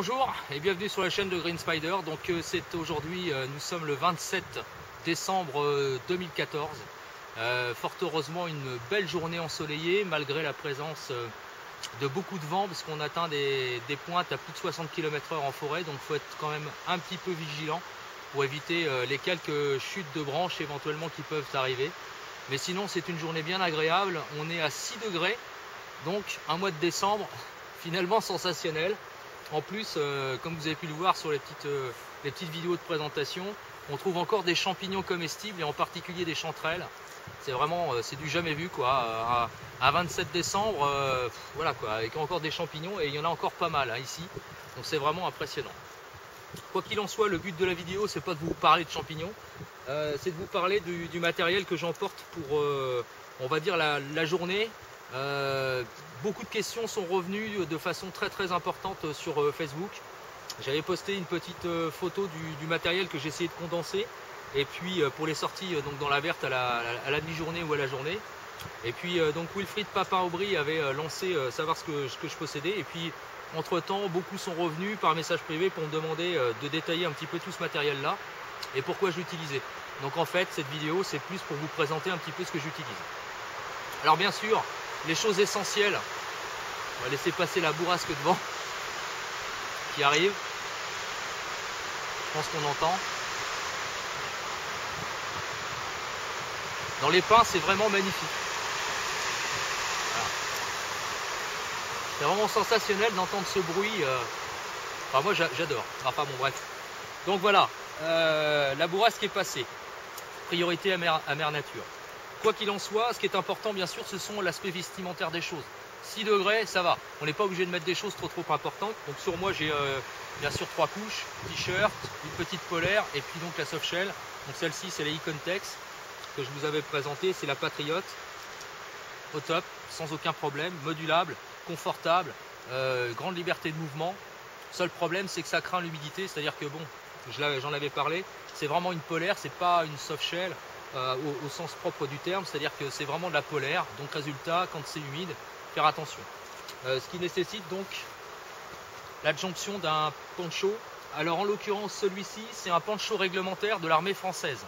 Bonjour et bienvenue sur la chaîne de Green Spider. Donc c'est aujourd'hui, nous sommes le 27 décembre 2014. Fort heureusement une belle journée ensoleillée malgré la présence de beaucoup de vent parce qu'on atteint des pointes à plus de 60 km/h en forêt. Donc il faut être quand même un petit peu vigilant pour éviter les quelques chutes de branches éventuellement qui peuvent arriver. Mais sinon c'est une journée bien agréable. On est à 6 degrés, donc un mois de décembre finalement sensationnel. En plus, comme vous avez pu le voir sur les petites vidéos de présentation, on trouve encore des champignons comestibles et en particulier des chanterelles. C'est vraiment, c'est du jamais vu quoi. À 27 décembre, voilà quoi, avec encore des champignons et il y en a encore pas mal hein, ici. Donc c'est vraiment impressionnant. Quoi qu'il en soit, le but de la vidéo, c'est pas de vous parler de champignons, c'est de vous parler du matériel que j'emporte pour, on va dire la journée. Beaucoup de questions sont revenues de façon très importante sur Facebook. J'avais posté une petite photo du matériel que j'ai essayé de condenser et puis pour les sorties donc dans la verte à la demi-journée ou à la journée. Et puis donc Wilfried Papin-Aubry avait lancé savoir ce que je possédais et puis entre temps beaucoup sont revenus par message privé pour me demander de détailler un petit peu tout ce matériel là et pourquoi je l'utilisais. Donc en fait cette vidéo c'est plus pour vous présenter un petit peu ce que j'utilise. Alors bien sûr les choses essentielles, on va laisser passer la bourrasque de vent qui arrive, je pense qu'on entend. Dans les pins c'est vraiment magnifique. Voilà. C'est vraiment sensationnel d'entendre ce bruit, enfin moi j'adore, enfin bon bref. Donc voilà, la bourrasque est passée, priorité à mère nature. Quoi qu'il en soit, ce qui est important bien sûr, ce sont l'aspect vestimentaire des choses. 6 degrés, ça va. On n'est pas obligé de mettre des choses trop importantes. Donc sur moi, j'ai bien sûr 3 couches, t-shirt, une petite polaire et puis donc la soft shell. Donc celle-ci, c'est la Icontex que je vous avais présentée. C'est la Patriot. Au top, sans aucun problème, modulable, confortable, grande liberté de mouvement. Seul problème, c'est que ça craint l'humidité. C'est-à-dire que bon, j'en avais parlé, c'est vraiment une polaire, c'est pas une soft shell. Au sens propre du terme, c'est-à-dire que c'est vraiment de la polaire, donc résultat, quand c'est humide, faire attention. Ce qui nécessite donc l'adjonction d'un poncho. Alors en l'occurrence celui-ci, c'est un poncho réglementaire de l'armée française.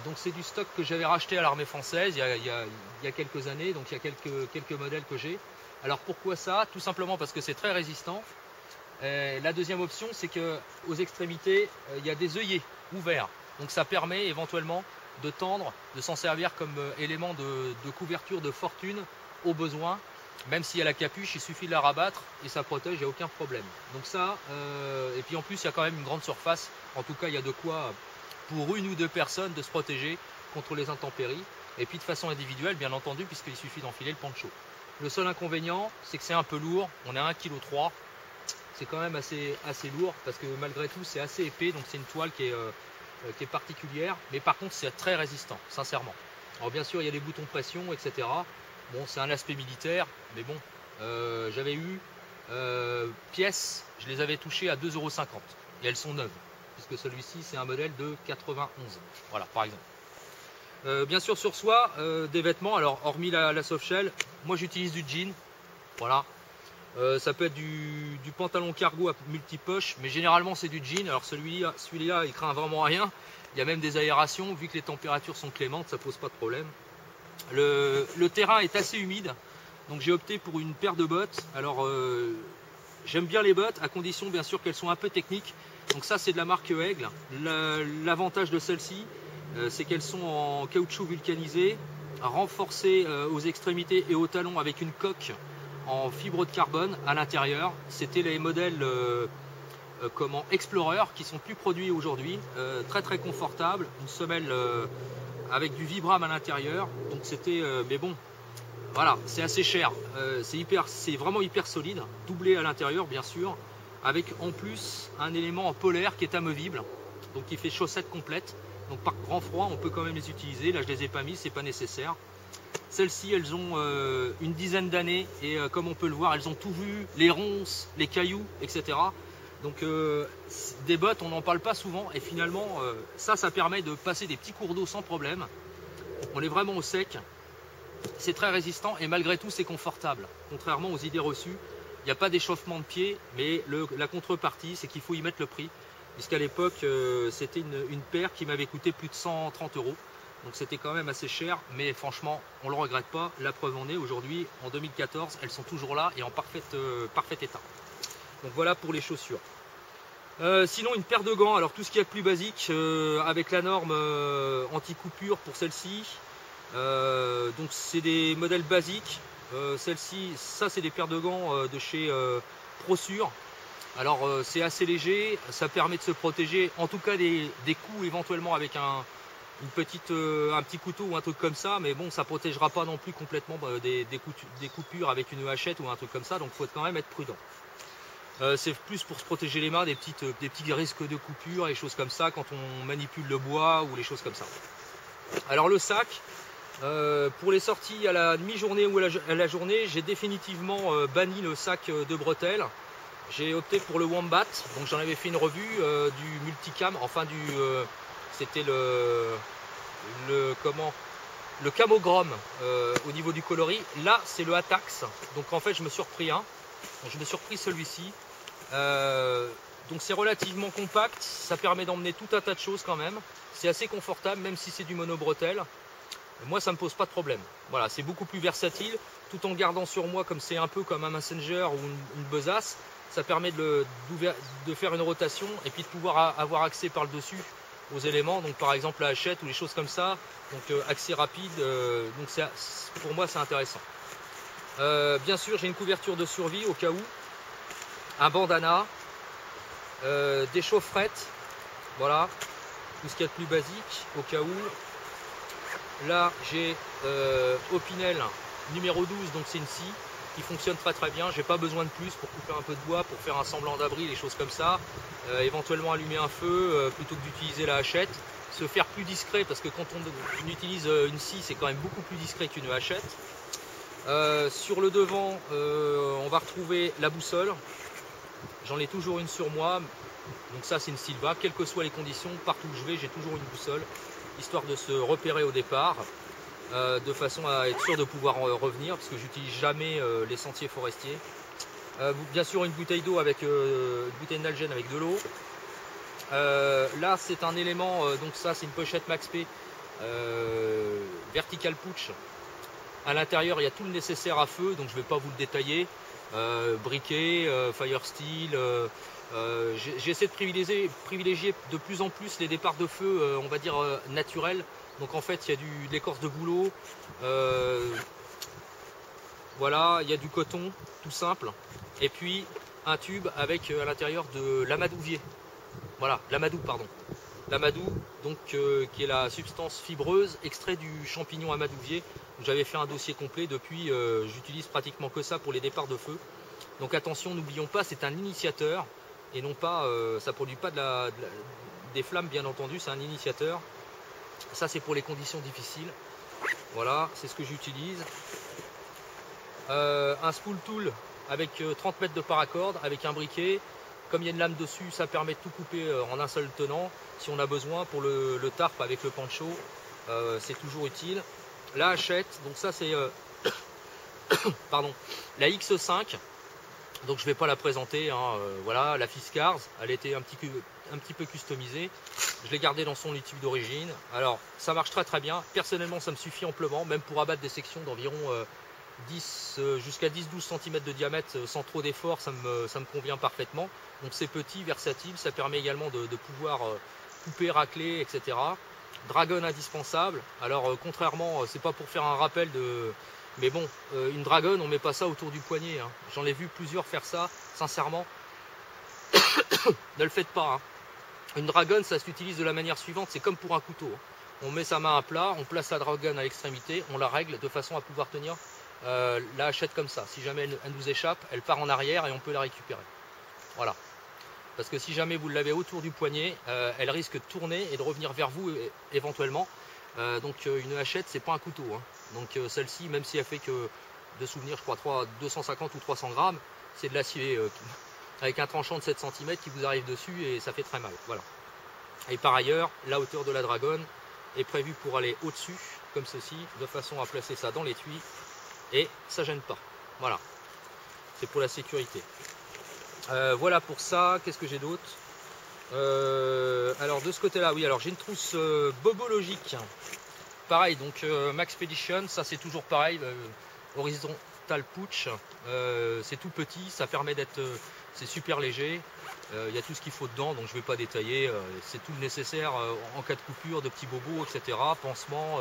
Donc c'est du stock que j'avais racheté à l'armée française il y a quelques années, donc il y a quelques modèles que j'ai. Alors pourquoi ça? Tout simplement parce que c'est très résistant. La deuxième option, c'est que aux extrémités, il y a des œillets ouverts. Donc ça permet éventuellement de tendre, de s'en servir comme élément de couverture de fortune au besoin. Même s'il y a la capuche, il suffit de la rabattre et ça protège, il n'y a aucun problème. Donc ça, et puis en plus il y a quand même une grande surface. En tout cas il y a de quoi pour une ou deux personnes de se protéger contre les intempéries. Et puis de façon individuelle bien entendu, puisqu'il suffit d'enfiler le poncho. Le seul inconvénient, c'est que c'est un peu lourd, on est à 1,3 kg. C'est quand même assez lourd parce que malgré tout c'est assez épais, donc c'est une toile qui est particulière, mais par contre c'est très résistant, sincèrement. Alors bien sûr il y a des boutons de pression, etc. Bon, c'est un aspect militaire, mais bon, j'avais eu pièces, je les avais touchées à 2,50 € et elles sont neuves, puisque celui-ci c'est un modèle de 91, voilà par exemple. Bien sûr sur soi, des vêtements, alors hormis la soft shell, moi j'utilise du jean, voilà. Ça peut être du pantalon cargo à multipoche, mais généralement c'est du jean. Alors celui-là il craint vraiment rien. Il y a même des aérations, vu que les températures sont clémentes, ça pose pas de problème. Le terrain est assez humide, donc j'ai opté pour une paire de bottes. Alors j'aime bien les bottes, à condition bien sûr qu'elles soient un peu techniques. Donc ça c'est de la marque Aigle. L'avantage de celles-ci, c'est qu'elles sont en caoutchouc vulcanisé, renforcées aux extrémités et aux talons avec une coque en fibre de carbone à l'intérieur. C'était les modèles Explorer qui sont plus produits aujourd'hui, très confortable, une semelle avec du Vibram à l'intérieur, donc c'était mais bon voilà, c'est assez cher, c'est vraiment hyper solide, doublé à l'intérieur bien sûr, avec en plus un élément en polaire qui est amovible, donc qui fait chaussette complète. Donc par grand froid on peut quand même les utiliser. Là je les ai pas mis, c'est pas nécessaire. Celles-ci, elles ont une dizaine d'années et comme on peut le voir, elles ont tout vu, les ronces, les cailloux, etc. Donc des bottes, on n'en parle pas souvent et finalement, ça permet de passer des petits cours d'eau sans problème. On est vraiment au sec, c'est très résistant et malgré tout, c'est confortable. Contrairement aux idées reçues, Il n'y a pas d'échauffement de pied, mais la contrepartie, c'est qu'il faut y mettre le prix. Puisqu'à l'époque, c'était une paire qui m'avait coûté plus de 130 €. Donc c'était quand même assez cher, mais franchement, on ne le regrette pas. La preuve en est, aujourd'hui, en 2014, elles sont toujours là et en parfait état. Donc voilà pour les chaussures. Sinon, une paire de gants, alors tout ce qu'il y a de plus basique, avec la norme anti-coupure pour celle-ci. Donc c'est des modèles basiques. Celle-ci, ça c'est des paires de gants de chez ProSure. Alors c'est assez léger, ça permet de se protéger, en tout cas des coups éventuellement avec un petit couteau ou un truc comme ça, mais bon, ça protégera pas non plus complètement des coupures avec une hachette ou un truc comme ça, donc il faut quand même être prudent. C'est plus pour se protéger les mains des petits risques de coupure et choses comme ça quand on manipule le bois ou les choses comme ça. Alors le sac, pour les sorties à la demi-journée ou à la journée, j'ai définitivement banni le sac de bretelles. J'ai opté pour le Wombat, donc j'en avais fait une revue du multicam, enfin c'était le Camogrom au niveau du coloris. Là c'est le Atax, donc en fait je me suis repris celui-ci. Donc c'est relativement compact, ça permet d'emmener tout un tas de choses quand même. C'est assez confortable même si c'est du monobretelle. Moi ça me pose pas de problème. Voilà, c'est beaucoup plus versatile, tout en gardant sur moi comme c'est un peu comme un Messenger ou une besace. Ça permet de faire une rotation et puis de pouvoir avoir accès par le dessus aux éléments, donc par exemple la hachette ou les choses comme ça, donc accès rapide, donc pour moi c'est intéressant. Bien sûr j'ai une couverture de survie au cas où, un bandana, des chaufferettes, voilà, tout ce qu'il y a de plus basique au cas où. Là j'ai Opinel numéro 12, donc c'est une scie qui fonctionne très bien, j'ai pas besoin de plus pour couper un peu de bois, pour faire un semblant d'abri, des choses comme ça, éventuellement allumer un feu plutôt que d'utiliser la hachette, se faire plus discret parce que quand on utilise une scie c'est quand même beaucoup plus discret qu'une hachette. Sur le devant on va retrouver la boussole, j'en ai toujours une sur moi, donc ça c'est une Silva, quelles que soient les conditions, partout où je vais j'ai toujours une boussole, histoire de se repérer au départ. De façon à être sûr de pouvoir revenir parce que j'utilise jamais les sentiers forestiers. Bien sûr une bouteille d'eau avec une bouteille d'algène avec de l'eau. Là c'est un élément, donc ça c'est une pochette Max P vertical pouch. À l'intérieur il y a tout le nécessaire à feu, donc je ne vais pas vous le détailler. Briquet, fire steel. J'essaie de privilégier de plus en plus les départs de feu, on va dire naturels. Donc en fait il y a de l'écorce de bouleau, voilà, il y a du coton tout simple, et puis un tube avec à l'intérieur de l'amadouvier. Voilà, l'amadou pardon. L'amadou, donc qui est la substance fibreuse extrait du champignon amadouvier. J'avais fait un dossier complet, depuis j'utilise pratiquement que ça pour les départs de feu. Donc attention, n'oublions pas, c'est un initiateur et non pas, ça produit pas des flammes bien entendu, c'est un initiateur. Ça c'est pour les conditions difficiles. Voilà, c'est ce que j'utilise. Un spool tool avec 30 mètres de paracorde, avec un briquet. Comme il y a une lame dessus, ça permet de tout couper en un seul tenant. Si on a besoin pour le tarp avec le pancho, c'est toujours utile. La hachette, donc ça c'est pardon, la X5. Donc je ne vais pas la présenter, hein, voilà, la Fiskars, elle était un petit peu customisée. Je l'ai gardée dans son étui d'origine. Alors ça marche très bien. Personnellement ça me suffit amplement, même pour abattre des sections d'environ 10 jusqu'à 10-12 cm de diamètre sans trop d'effort, ça me convient parfaitement. Donc c'est petit, versatile, ça permet également de pouvoir couper, racler, etc. Dragon indispensable. Alors contrairement, c'est pas pour faire un rappel de... Mais bon, une dragon, on met pas ça autour du poignet. Hein. J'en ai vu plusieurs faire ça, sincèrement. Ne le faites pas. Hein. Une dragon, ça s'utilise de la manière suivante, c'est comme pour un couteau. Hein. On met sa main à plat, on place la dragon à l'extrémité, on la règle de façon à pouvoir tenir la hachette comme ça. Si jamais elle nous échappe, elle part en arrière et on peut la récupérer. Voilà. Parce que si jamais vous l'avez autour du poignet, elle risque de tourner et de revenir vers vous éventuellement. Donc une hachette, c'est pas un couteau. Hein. Donc celle-ci, même si elle fait que, de souvenir, je crois 250 ou 300 grammes, c'est de l'acier avec un tranchant de 7 cm qui vous arrive dessus et ça fait très mal. Voilà. Et par ailleurs, la hauteur de la dragon est prévue pour aller au-dessus, comme ceci, de façon à placer ça dans l'étui et ça gêne pas. Voilà. c'est pour la sécurité. Voilà pour ça. Qu'est-ce que j'ai d'autre? Alors de ce côté-là, oui, alors j'ai une trousse bobologique. Pareil, donc Maxpedition, ça c'est toujours pareil, horizontal pouch, c'est tout petit, ça permet d'être, c'est super léger, il y a tout ce qu'il faut dedans, donc je ne vais pas détailler, c'est tout le nécessaire en cas de coupure, de petits bobos, etc., pansements,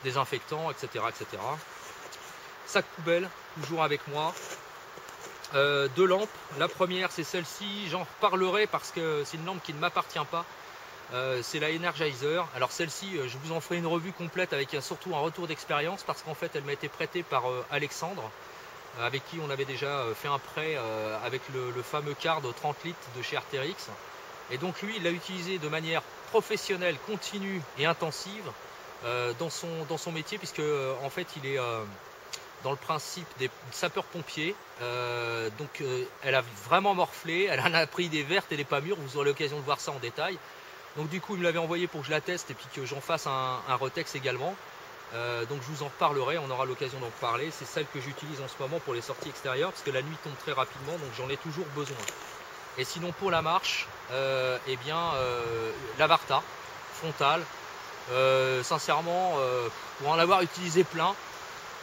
désinfectants, etc., etc. Sac poubelle, toujours avec moi. Deux lampes, la première c'est celle-ci, j'en reparlerai parce que c'est une lampe qui ne m'appartient pas. C'est la Energizer. Alors celle-ci, je vous en ferai une revue complète avec surtout un retour d'expérience parce qu'en fait elle m'a été prêtée par Alexandre, avec qui on avait déjà fait un prêt avec le fameux card 30 litres de chez Arterix. Et donc lui, il l'a utilisé de manière professionnelle, continue et intensive dans son métier, puisque en fait il est dans le principe des sapeurs-pompiers. Donc elle a vraiment morflé, elle en a pris des vertes et des pas mûres, vous aurez l'occasion de voir ça en détail. Donc du coup il me l'avait envoyé pour que je la teste et puis que j'en fasse un retex également. Donc je vous en reparlerai, on aura l'occasion d'en parler. C'est celle que j'utilise en ce moment pour les sorties extérieures parce que la nuit tombe très rapidement, donc j'en ai toujours besoin. Et sinon pour la marche, eh bien la Varta frontale, sincèrement pour en avoir utilisé plein,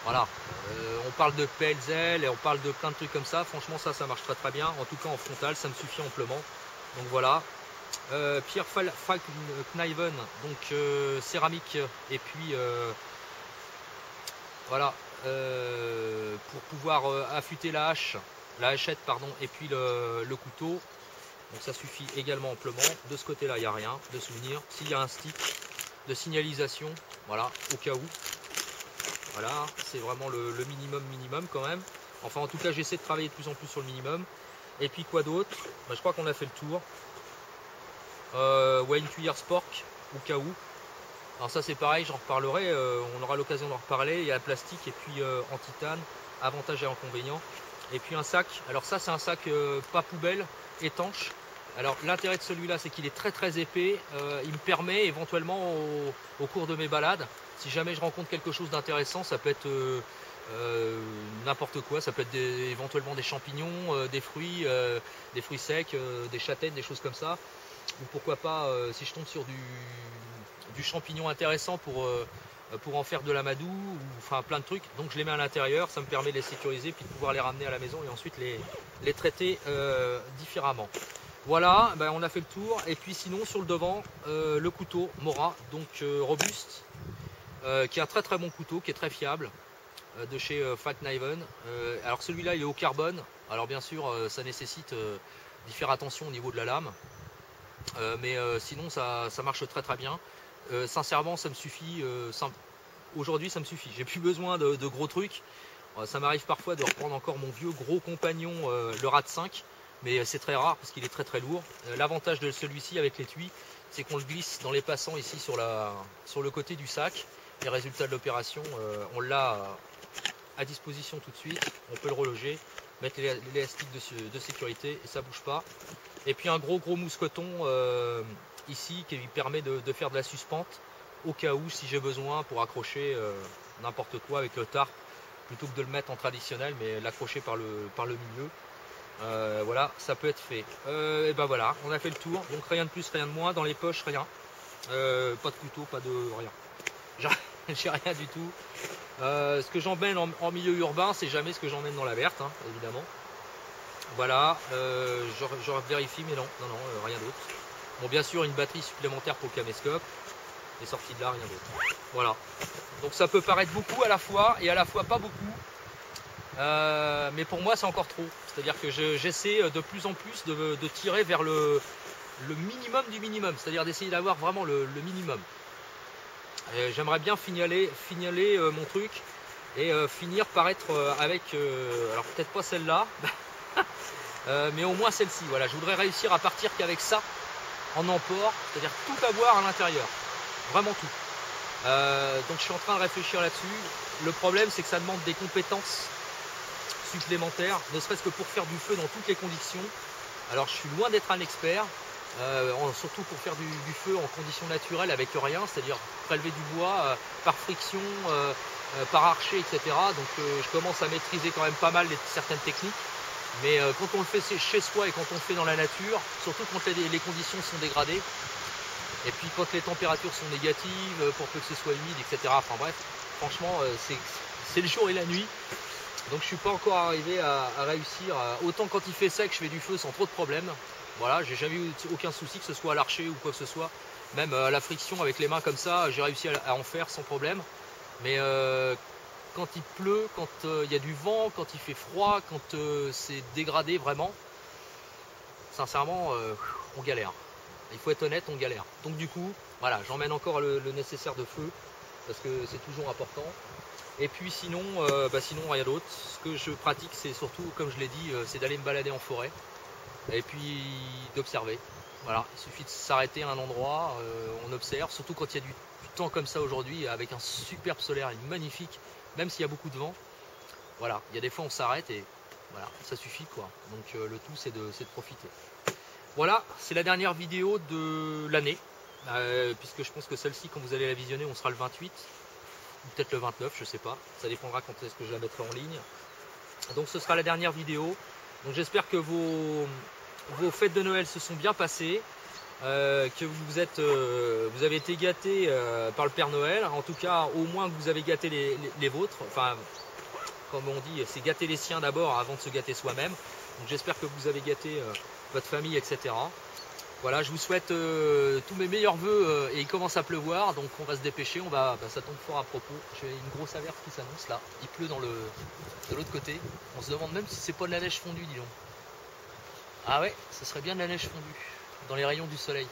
voilà, on parle de PLZ et on parle de plein de trucs comme ça, franchement ça marche très très bien, en tout cas en frontale ça me suffit amplement. Donc voilà. Pierre Falkniven, donc céramique, et puis voilà, pour pouvoir affûter la hachette pardon, et puis le couteau, donc ça suffit également amplement. De ce côté là il n'y a rien de souvenir, s'il y a un stick de signalisation, voilà, au cas où, voilà, c'est vraiment le minimum quand même, enfin en tout cas j'essaie de travailler de plus en plus sur le minimum. Et puis quoi d'autre, je crois qu'on a fait le tour. Ouais, une cuillère spork au cas où. Alors ça c'est pareil, j'en reparlerai, on aura l'occasion d'en reparler. Il y a le plastique et puis en titane, avantages et inconvénients. Et puis un sac, alors ça c'est un sac pas poubelle, étanche. Alors l'intérêt de celui-là c'est qu'il est très très épais, il me permet éventuellement au cours de mes balades, si jamais je rencontre quelque chose d'intéressant, ça peut être n'importe quoi, ça peut être éventuellement des champignons, des fruits secs, des châtaignes, des choses comme ça. Ou pourquoi pas si je tombe sur du champignon intéressant pour en faire de l'amadou, ou enfin plein de trucs, donc je les mets à l'intérieur, ça me permet de les sécuriser puis de pouvoir les ramener à la maison et ensuite les traiter différemment. Voilà, ben on a fait le tour. Et puis sinon sur le devant, le couteau Mora, donc robuste, qui est un très très bon couteau, qui est très fiable, de chez Falkniven. Alors celui-là il est au carbone, alors bien sûr ça nécessite d'y faire attention au niveau de la lame. Mais sinon ça marche très très bien. Sincèrement ça me suffit, aujourd'hui ça me suffit, j'ai plus besoin de gros trucs. Ça m'arrive parfois de reprendre encore mon vieux gros compagnon, le RAD 5, mais c'est très rare parce qu'il est très très lourd. L'avantage de celui-ci avec l'étui, c'est qu'on le glisse dans les passants ici sur le côté du sac. Les résultats de l'opération, on l'a à disposition tout de suite, on peut le reloger, mettre l'élastique de sécurité et ça bouge pas. Et puis un gros mousqueton ici qui lui permet de faire de la suspente au cas où, si j'ai besoin, pour accrocher n'importe quoi avec le tarp, plutôt que de le mettre en traditionnel, mais l'accrocher par le milieu. Voilà, ça peut être fait. Et ben voilà, on a fait le tour, donc rien de plus, rien de moins, dans les poches rien, pas de couteau, pas de rien, j'ai rien du tout. Ce que j'emmène en milieu urbain, c'est jamais ce que j'emmène dans la verte, hein, évidemment. Voilà, je vérifie, mais non, rien d'autre. Bon, bien sûr, une batterie supplémentaire pour le caméscope, et sorti de là, rien d'autre. Voilà, donc ça peut paraître beaucoup à la fois, et à la fois pas beaucoup. Mais pour moi c'est encore trop, c'est à dire que j'essaie de plus en plus de tirer vers le minimum du minimum, c'est à dire d'essayer d'avoir vraiment le minimum. J'aimerais bien signaler mon truc et finir par être avec, alors peut-être pas celle-là, mais au moins celle-ci. Voilà, je voudrais réussir à partir qu'avec ça en emport, c'est-à-dire tout avoir à l'intérieur, vraiment tout. Donc je suis en train de réfléchir là-dessus. Le problème c'est que ça demande des compétences supplémentaires, ne serait-ce que pour faire du feu dans toutes les conditions. Alors je suis loin d'être un expert, surtout pour faire du feu en conditions naturelles avec rien, c'est-à-dire prélever du bois par friction, par archer, etc. Donc je commence à maîtriser quand même pas mal certaines techniques. Mais quand on le fait chez soi et quand on le fait dans la nature, surtout quand les conditions sont dégradées, et puis quand les températures sont négatives, pour peu que ce soit humide, etc. Enfin bref, franchement, c'est le jour et la nuit. Donc je suis pas encore arrivé à réussir. Autant quand il fait sec, je fais du feu sans trop de problèmes. Voilà, j'ai jamais eu aucun souci, que ce soit à l'archer ou quoi que ce soit. Même la friction avec les mains comme ça, j'ai réussi à en faire sans problème. Mais quand il pleut, quand il y a du vent, quand il fait froid, quand c'est dégradé vraiment, sincèrement, on galère. Il faut être honnête, on galère. Donc du coup, voilà, j'emmène encore le nécessaire de feu, parce que c'est toujours important. Et puis sinon, sinon rien d'autre. Ce que je pratique, c'est surtout, comme je l'ai dit, c'est d'aller me balader en forêt, et puis d'observer. Voilà, il suffit de s'arrêter à un endroit, on observe, surtout quand il y a du temps comme ça aujourd'hui, avec un superbe solaire magnifique, même s'il y a beaucoup de vent. Voilà, il y a des fois on s'arrête et voilà, ça suffit quoi. Donc le tout c'est de profiter. Voilà, c'est la dernière vidéo de l'année, puisque je pense que celle-ci, quand vous allez la visionner, on sera le 28, ou peut-être le 29, je sais pas, ça dépendra quand est-ce que je la mettrai en ligne. Donc ce sera la dernière vidéo. Donc j'espère que vos fêtes de Noël se sont bien passées, que vous avez été gâtés par le Père Noël, en tout cas au moins que vous avez gâté les vôtres, enfin comme on dit, c'est gâter les siens d'abord avant de se gâter soi-même. Donc j'espère que vous avez gâté votre famille, etc. Voilà, je vous souhaite tous mes meilleurs voeux et il commence à pleuvoir, donc on va se dépêcher, ça tombe fort à propos. J'ai une grosse averse qui s'annonce là, il pleut de l'autre côté. On se demande même si c'est pas de la neige fondue, dis donc. Ah ouais, ce serait bien de la neige fondue, dans les rayons du soleil.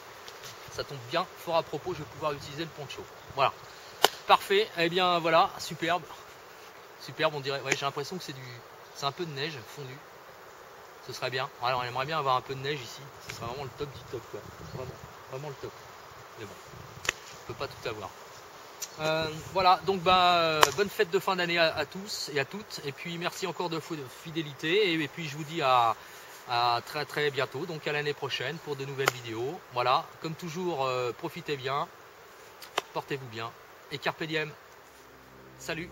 Ça tombe bien fort à propos, je vais pouvoir utiliser le poncho. Voilà, parfait, et bien voilà, superbe. Superbe, on dirait, ouais, j'ai l'impression que c'est un peu de neige fondue. Ce serait bien. Alors, on aimerait bien avoir un peu de neige ici. Ce serait vraiment le top du top, quoi. Vraiment, vraiment le top. Mais bon, on peut pas tout avoir. Voilà, donc bonne fête de fin d'année à tous et à toutes. Et puis merci encore de fidélité. Et puis je vous dis à très très bientôt, donc à l'année prochaine pour de nouvelles vidéos. Voilà, comme toujours, profitez bien, portez-vous bien et carpe diem. Salut!